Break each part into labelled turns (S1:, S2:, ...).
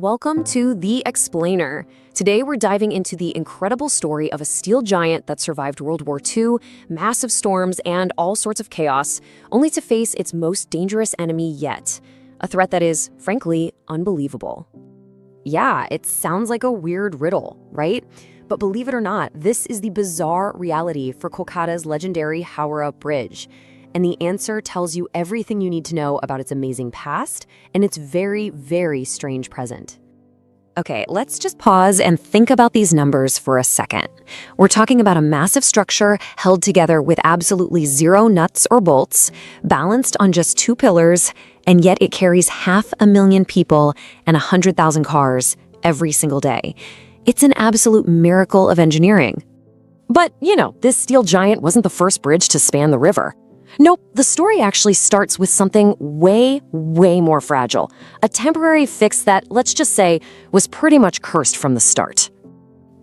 S1: Welcome to The Explainer. Today we're diving into the incredible story of a steel giant that survived World War II, massive storms, and all sorts of chaos, only to face its most dangerous enemy yet. A threat that is, frankly, unbelievable. Yeah, it sounds like a weird riddle, right? But believe it or not, this is the bizarre reality for Kolkata's legendary Howrah Bridge. And the answer tells you everything you need to know about its amazing past and its very, very strange present. Okay, let's just pause and think about these numbers for a second. We're talking about a massive structure held together with absolutely zero nuts or bolts, balanced on just two pillars, and yet it carries 500,000 people and 100,000 cars every single day. It's an absolute miracle of engineering. But, this steel giant wasn't the first bridge to span the river. Nope, the story actually starts with something way, way more fragile. A temporary fix that, let's just say, was pretty much cursed from the start.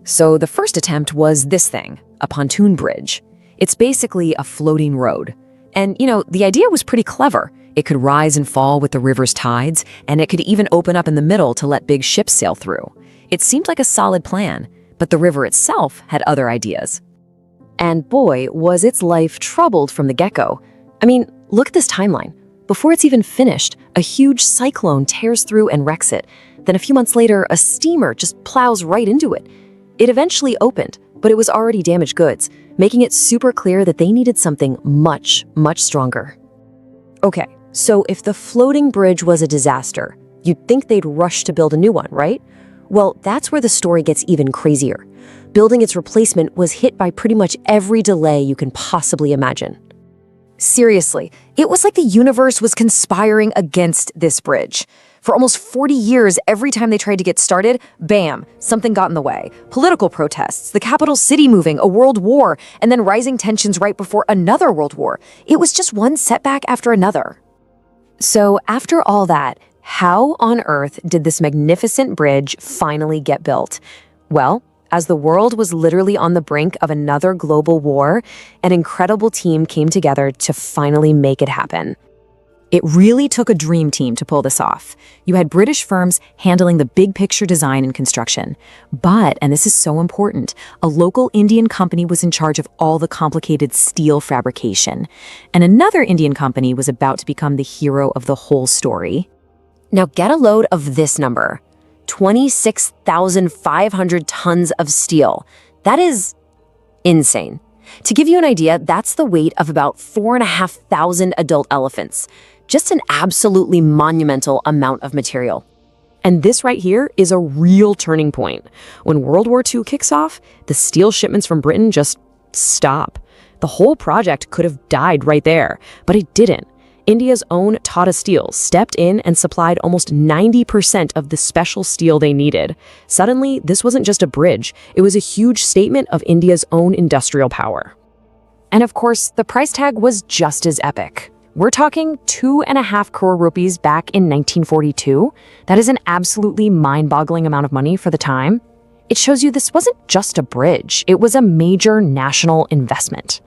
S1: So the first attempt was this thing, a pontoon bridge. It's basically a floating road. And, the idea was pretty clever. It could rise and fall with the river's tides, and it could even open up in the middle to let big ships sail through. It seemed like a solid plan, but the river itself had other ideas. And boy, was its life troubled from the get-go. I mean, look at this timeline. Before it's even finished, a huge cyclone tears through and wrecks it. Then a few months later, a steamer just plows right into it. It eventually opened, but it was already damaged goods, making it super clear that they needed something much, much stronger. Okay, so if the floating bridge was a disaster, you'd think they'd rush to build a new one, right? Well, that's where the story gets even crazier. Building its replacement was hit by pretty much every delay you can possibly imagine. Seriously, it was like the universe was conspiring against this bridge. For almost 40 years, every time they tried to get started, bam, something got in the way. Political protests, the capital city moving, a world war, and then rising tensions right before another world war. It was just one setback after another. So after all that, how on earth did this magnificent bridge finally get built? Well, as the world was literally on the brink of another global war, an incredible team came together to finally make it happen. It really took a dream team to pull this off. You had British firms handling the big picture design and construction. But, and this is so important, a local Indian company was in charge of all the complicated steel fabrication. And another Indian company was about to become the hero of the whole story. Now get a load of this number. 26,500 tons of steel. That is insane. To give you an idea, that's the weight of about 4,500 adult elephants. Just an absolutely monumental amount of material. And this right here is a real turning point. When World War II kicks off, the steel shipments from Britain just stop. The whole project could have died right there, but it didn't. India's own Tata Steel stepped in and supplied almost 90% of the special steel they needed. Suddenly, this wasn't just a bridge, it was a huge statement of India's own industrial power. And of course, the price tag was just as epic. We're talking 2.5 crore rupees back in 1942. That is an absolutely mind-boggling amount of money for the time. It shows you this wasn't just a bridge, it was a major national investment.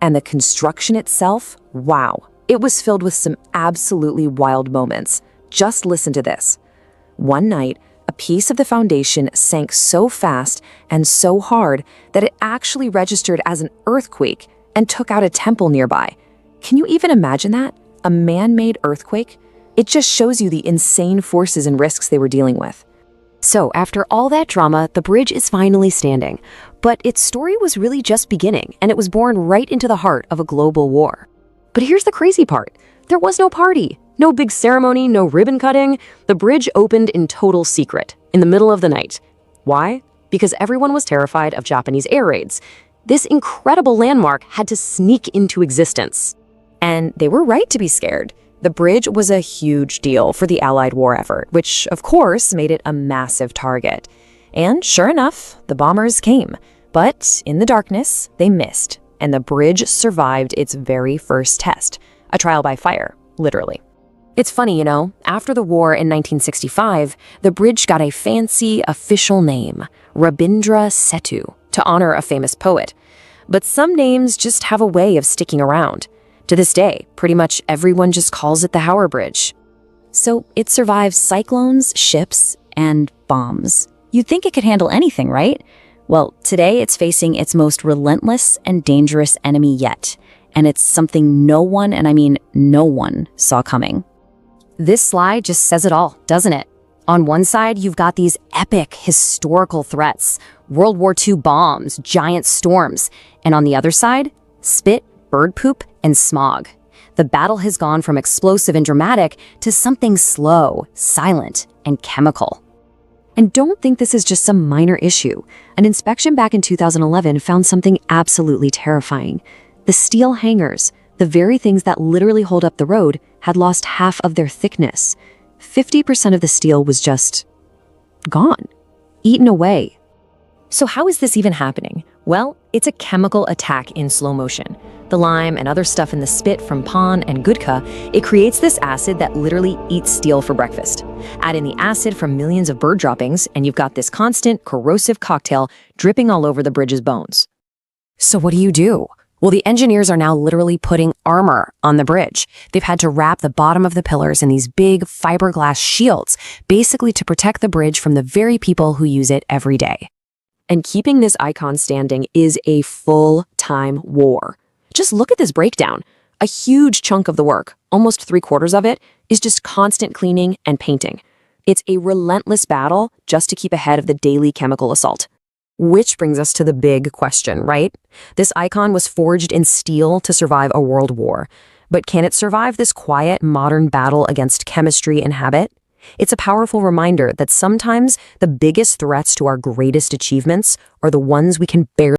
S1: And the construction itself, wow. It was filled with some absolutely wild moments. Just listen to this. One night, a piece of the foundation sank so fast and so hard that it actually registered as an earthquake and took out a temple nearby. Can you even imagine that? A man-made earthquake? It just shows you the insane forces and risks they were dealing with. So after all that drama, the bridge is finally standing. But its story was really just beginning, and it was born right into the heart of a global war. But here's the crazy part. There was no party, no big ceremony, no ribbon cutting. The bridge opened in total secret, in the middle of the night. Why? Because everyone was terrified of Japanese air raids. This incredible landmark had to sneak into existence. And they were right to be scared. The bridge was a huge deal for the Allied war effort, which, of course, made it a massive target. And sure enough, the bombers came. But in the darkness, they missed. And the bridge survived its very first test, a trial by fire, literally. It's funny, after the war in 1965, the bridge got a fancy official name, Rabindra Setu, to honor a famous poet. But some names just have a way of sticking around. To this day, pretty much everyone just calls it the Howrah Bridge. So it survives cyclones, ships,
S2: and bombs. You'd think it could handle anything, right? Well, today it's facing its most relentless and dangerous enemy yet. And it's something no one, and I mean no one, saw coming.
S1: This slide just says it all, doesn't it? On one side, you've got these epic historical threats, World War II bombs, giant storms, and on the other side, spit, bird poop, and smog. The battle has gone from explosive and dramatic to something slow, silent, and chemical. And don't think this is just some minor issue. An inspection back in 2011 found something absolutely terrifying. The steel hangers, the very things that literally hold up the road, had lost half of their thickness. 50% of the steel was just gone, eaten away. So how is this even happening? Well, it's a chemical attack in slow motion. The lime and other stuff in the spit from pan and gudka, it creates this acid that literally eats steel for breakfast. Add in the acid from millions of bird droppings, and you've got this constant, corrosive cocktail dripping all over the bridge's bones. So what do? Well, the engineers are now literally putting armor on the bridge. They've had to wrap the bottom of the pillars in these big fiberglass shields, basically to protect the bridge from the very people who use it every day. And keeping this icon standing is a full-time war. Just look at this breakdown. A huge chunk of the work, almost 3/4 of it, is just constant cleaning and painting. It's a relentless battle just to keep ahead of the daily chemical assault. Which brings us to the big question, right? This icon was forged in steel to survive a world war. But can it survive this quiet, modern battle against chemistry and habit? It's a powerful reminder that sometimes the biggest threats to our greatest achievements are the ones we can barely